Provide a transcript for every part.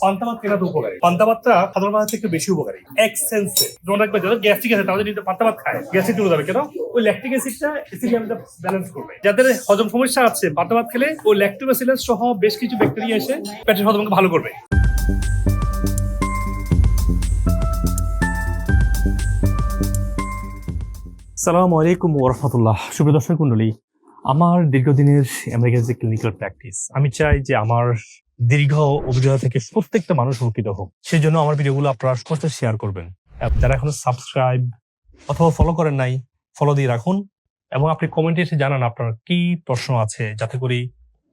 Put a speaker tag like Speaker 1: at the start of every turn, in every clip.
Speaker 1: পান্তা ভাত কেনা তো উপকারী। পান্তা ভাতটা সাধারণ ভাত থেকে বেশি উপকারী এক সেন্সে। যেমন একবার যারা গ্যাস্ট্রিক আছে তারা যদি পান্তা ভাত খায় গ্যাস্ট্রিক চলে যাবে। কেন? ওই ল্যাকটিক অ্যাসিডটা অ্যাসিডিয়ামটা ব্যালেন্স করবে। যাদের হজম সমস্যা আছে পান্তা ভাত খেলে ওই ল্যাকটোব্যাসিলাস সহ বেশ কিছু ব্যাকটেরিয়া এসে পেটের হজমকে ভালো করবে।
Speaker 2: আসসালামু আলাইকুম ওয়া রাহমাতুল্লাহ। সুপ্রিয় দর্শক মণ্ডলী, আমার দীর্ঘদিনের আমেরিকার যে ক্লিনিক্যাল প্র্যাকটিস, আমি চাই যে আমার দীর্ঘ অভিজ্ঞতা থেকে প্রত্যেকটা মানুষ উপকৃত হোক। সেই জন্য আমার ভিডিওগুলো আপনারা সবার সাথে শেয়ার করবেন। যারা এখনো সাবস্ক্রাইব অথবা ফলো করেন নাই, ফলো দিয়ে রাখুন এবং আপনি কমেন্টে এসে জানান আপনার কি প্রশ্ন আছে, যাতে করে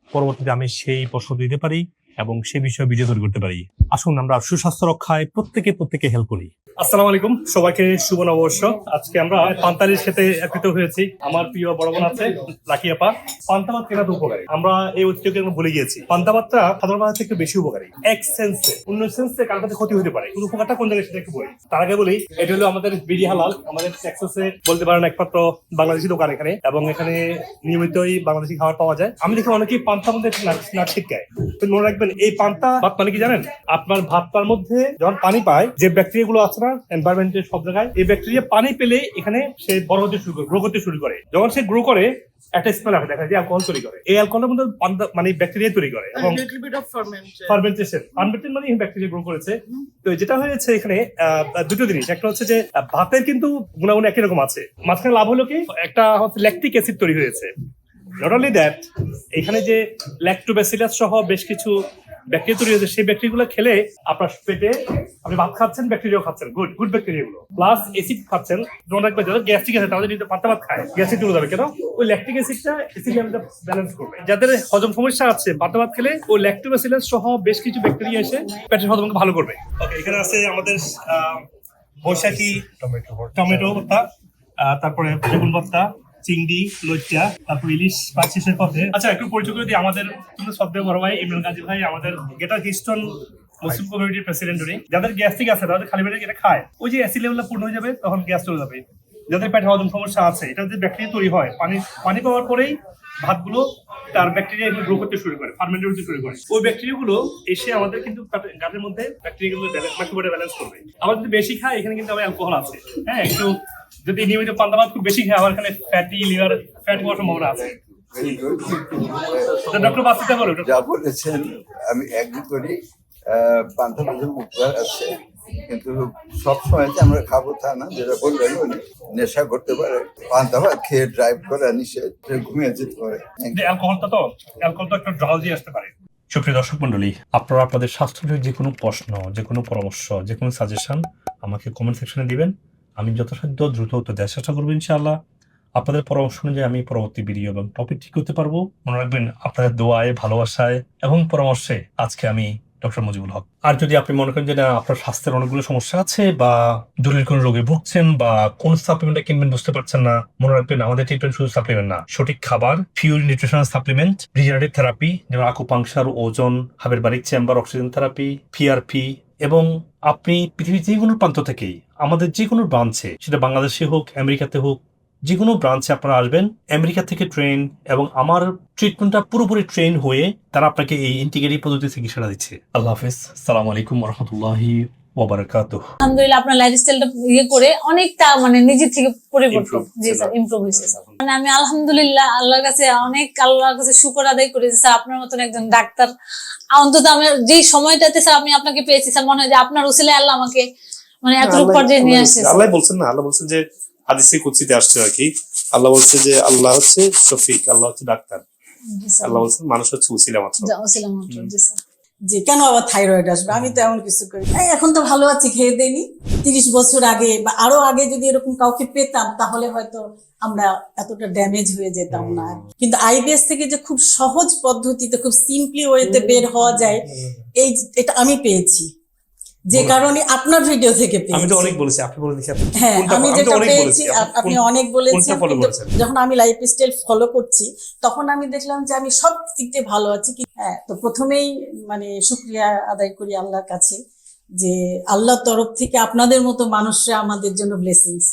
Speaker 2: পরবর্তীতে আমি সেই প্রশ্ন দিতে পারি এবং সেই বিষয়ে ভিডিও তৈরি করতে পারি। আসুন আমরা সুস্বাস্থ্য রক্ষায় প্রত্যেকে হেল্প করি।
Speaker 1: আসসালামু আলাইকুম, সবাইকে শুভ নববর্ষ। আজকে আমরা পান্তালির সাথে একত্রিত হয়েছি। আমার প্রিয় বড় বোন আছে লাকি আপা। পান্তা ভাত কেনা তো উপকারী, আমরা এই ঐতিহ্যকে ভুলে গিয়েছি। পান্তা ভাতটা সাধারণ ভাত থেকে বেশি উপকারী এক সেন্সে। অন্য সেন্সে কার কাছে ক্ষতি হতে পারে, কিন্তু উপকারটা কোন জায়গায় সেটা একটু বলি। তার আগে বলি, এটা হলো আমাদের বিডি হালাল, আমাদের টেক্সাসে বলতে পারেন একমাত্র বাংলাদেশি দোকান এখানে, এবং এখানে নিয়মিতই বাংলাদেশি খাবার পাওয়া যায়। আমি দেখি অনেকেই পান্তার মধ্যে নাট ছিটকায়। মনে রাখবেন, এই পান্তা ভাত মানে কি জানেন? আপনার ভাতটার মধ্যে যখন পানি পায়, যে ব্যাকটেরিয়া গুলো আছে না এনভায়রনমেন্টের সব জায়গায়, এই ব্যাকটেরিয়া পানি পেলে এখানে সে বড় হতে শুরু করে, গ্রো করতে শুরু করে। যখন সে গ্রো করে একটা স্মেল আসে, দেখা যায় অ্যালকোহল তৈরি করে। এই অ্যালকোহলের মধ্যে মানে ব্যাকটেরিয়া তৈরি করে এবং ফার্মেন্টেশন মানে ব্যাকটেরিয়া গ্রো করেছে। তো যেটা হয়েছে এখানে দুটো জিনিস। একটা হচ্ছে যে ভাতের কিন্তু গুণাগুণ একই রকম আছে, মাঝখানে লাভ হলো কি একটা হচ্ছে ল্যাকটিক অ্যাসিড তৈরি হয়েছে। নট অনলি দ্যাট, এখানে যে ল্যাকটোব্যাসিলাস সহ বেশ কিছু ব্যাকটেরিয়া তৈরি হয়েছে, সেই ব্যাকটেরিয়া গুলো খেলে আপনার পেটে আপনি ভাত খাচ্ছেন, ব্যাকটেরিয়া খাচ্ছেন, গুড ব্যাকটেরিয়া গুলো, প্লাস অ্যাসিড খাচ্ছেন। যেমন একবার যারা গ্যাস্ট্রিক আছে তারা যদি পান্তা ভাত খায় গ্যাস্ট্রিক চলে যাবে। কেন? ওই ল্যাকটিক অ্যাসিডটা অ্যাসিডিয়ামটা ব্যালেন্স করবে। যাদের হজম সমস্যা আছে পান্তা ভাত খেলে ওই ল্যাকটোব্যাসিলাস সহ বেশ কিছু ব্যাকটেরিয়া এসে পেটের হজমকে ভালো করবে। ওকে, এখানে আছে আমাদের বৈশাখী টমেটো ভর্তা, তারপরে বেগুন ভর্তা, চিংড়ি, লইট্টা, তারপর ইলিশ শেষের পথে। আচ্ছা, একটু পরিচয় করে দিই। আমাদের শ্রদ্ধেয় বড় ভাই ইমরান গাজী ভাই, আমাদের গ্রেটার হিস্টন মুসলিম কমিউনিটির প্রেসিডেন্ট উনি। যাদের গ্যাস্ট্রিক আছে তাদের খালি পেটে যেটা খায়, ওই যে অ্যাসিড লেভেলটা পূর্ণ হয়ে যাবে, তখন গ্যাস চলে যাবে। যাদের পেটে হজম সমস্যা আছে, এটা যে ব্যাকটেরিয়া তৈরি হয় পানি পাওয়ার পরেই ভাতগুলো তার ব্যাকটেরিয়া গ্রো করতে শুরু করে, ফার্মেন্ট করতে শুরু করে। ওই ব্যাকটেরিয়া গুলো এসে আমাদের কিন্তু গাটের মধ্যে ব্যাকটেরিয়া গুলো মাইক্রোবায়োটা ব্যালেন্স করবে। আবার যদি বেশি খায়, এখানে কিন্তু আবার অ্যালকোহল আছে। হ্যাঁ, একটু যদি নিয়মিত পান্তা ভাত খুব বেশি খায়, আমার এখানে ফ্যাটি লিভার ফ্যাট হওয়ার সম্ভাবনা আছে। ডক্টর বাস্তিতে বলো।
Speaker 3: যা বলেছেন আমি এগ্রি করি। পান্তা ভাতের উপকার আছে, কিন্তু সবসময় যে আমরা খাবো তা না। যেটা বললেন নেশা করতে পারে, পান্তা ভাত খেয়ে ড্রাইভ করা নিষেধ, ঘুমিয়ে যেতে পারে।
Speaker 1: অ্যালকোহল তো একটা ড্রাউজি আসতে পারে।
Speaker 2: সুপ্রিয় দর্শক মণ্ডলী, আপনারা আপনাদের স্বাস্থ্যের যে কোনো প্রশ্ন, যে কোনো পরামর্শ, যে কোনো সাজেশন আমাকে কমেন্ট সেকশনে দিবেন। আমি যথাসাধ্য দ্রুত উত্তর দেওয়ার চেষ্টা করবো ইনশাআল্লাহ। আপনাদের পরামর্শ অনুযায়ী আমি পরবর্তী ভিডিও এবং টপিক ঠিক করতে পারবো। মনে রাখবেন, আপনাদের দোয়ায়, ভালোবাসায় এবং পরামর্শে আজকে আমি ডক্টর মুজিবুল হক। আর যদি আপনি মনে করেন যে না, আপনার স্বাস্থ্যের অনেকগুলো সমস্যা আছে বা জরুরি কোনো রোগে ভুগছেন বা কোন সাপ্লিমেন্টটা কিনবেন বুঝতে পারছেন না, মনে রাখবেন আমাদের ট্রিটমেন্ট শুধু সাপ্লিমেন্ট না, সঠিক খাবার, pure nutritional supplement, regenerative therapy যেমন আকুপাংশার, ওজন, হাবেরবারিক চেম্বার, অক্সিজেন থেরাপি, পিআরপি, এবং আপনি পৃথিবীর যে কোনো প্রান্ত থেকেই আমাদের যে কোনো ব্রাঞ্চে, সেটা বাংলাদেশে হোক, আমেরিকাতে হোক, যে কোনো ব্রাঞ্চে আপনারা আসবেন, আমেরিকা থেকে ট্রেন এবং আমার ট্রিটমেন্টটা পুরোপুরি ট্রেন হয়ে তারা আপনাকে এই ইন্টিগ্রেটিভ পদ্ধতিতে চিকিৎসা দিচ্ছে। আল্লাহ হাফেজ, আসসালামু আলাইকুম ওয়া রাহমাতুল্লাহি ওয়া বারাকাতুহু।
Speaker 4: আলহামদুলিল্লাহ, আপনার লাইফস্টাইলটা করে অনেকটা নিজে থেকে পরিবর্তন, জি স্যার, ইমপ্রুভ হয়েছে স্যার। আমি আলহামদুলিল্লাহ আল্লাহর কাছে শুকর আদায় করেছি স্যার। আপনার মতন একজন ডাক্তার অন্তত আমি যেই সময়টাতে স্যার আমি আপনাকে পেয়েছি স্যার, মনে হয় যে আপনার উসিলায় আল্লাহ আমাকে এতটুকু পর্যায়ে নিয়ে আসছে।
Speaker 1: আল্লাহ বলছেন না, আল্লাহ বলছেন যে হাদিসে কুদসিতে আসছে আর কি, আল্লাহ বলছে যে আল্লাহ হচ্ছে শফিক, আল্লাহ হচ্ছে ডাক্তার, আল্লাহ বলছেন মানুষ হচ্ছে উসিলা মাত্র।
Speaker 4: জি স্যার।
Speaker 5: যে কেন আবার থাইরয়েড আসবে, আমি তো এমন কিছু করি। এখন তো ভালো আছি, খেয়ে দেয়নি। 30 বছর আগে বা আরো আগে যদি এরকম কাউকে পেতাম, তাহলে হয়তো আমরা এতটা ড্যামেজ হয়ে যেতাম না। কিন্তু আইবিএস থেকে যে খুব সহজ পদ্ধতিতে, খুব সিম্পলি ওয়েতে বের হওয়া যায়, এটা আমি পেয়েছি, যে কারণে আপনার ভিডিও থেকে পেয়েছি।
Speaker 1: আমি তো অনেক বলেছি, আপনি বলে দেখি।
Speaker 5: হ্যাঁ, আমি যেটা পেয়েছি আপনি অনেক বলেছেন। যখন আমি লাইফস্টাইল ফলো করছি, তখন আমি দেখলাম যে আমি সব দিক দিয়ে ভালো আছি। হ্যাঁ, তো প্রথমেই শুকরিয়া আদায় করি আল্লাহর কাছে যে আল্লাহর তরফ থেকে আপনাদের মতো মানুষরা আমাদের জন্য ব্লেসিংস।